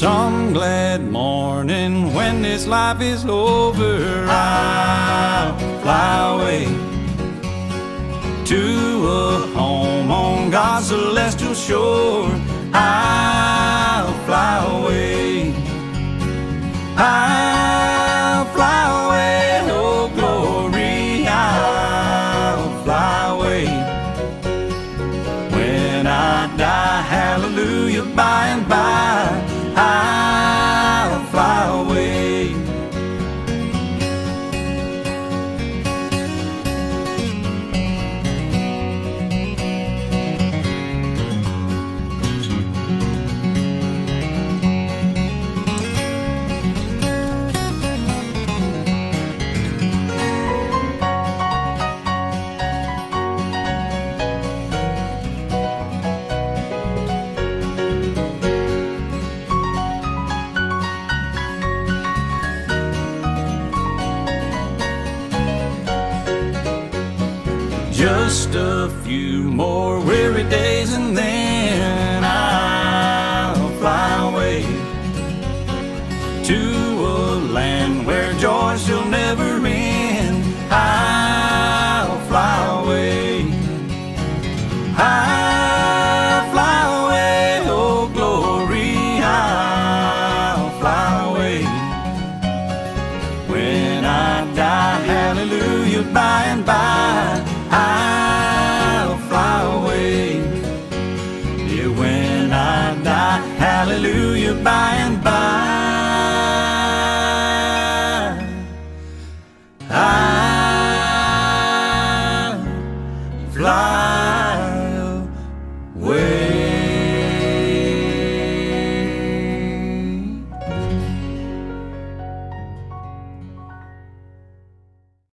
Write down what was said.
Some glad morning when this life is over, I'll fly away to a home on God's celestial shore. I'll fly away. I'll fly away, oh glory, I'll fly away. When I die, hallelujah, by and by, I'll fly away. Just a few more weary days and then I'll fly away to a land where joy shall never end. I'll fly away. I'll fly away, oh glory, I'll fly away. When I die, hallelujah, by and by, I'll fly away. Yeah, when I die, hallelujah, by and by.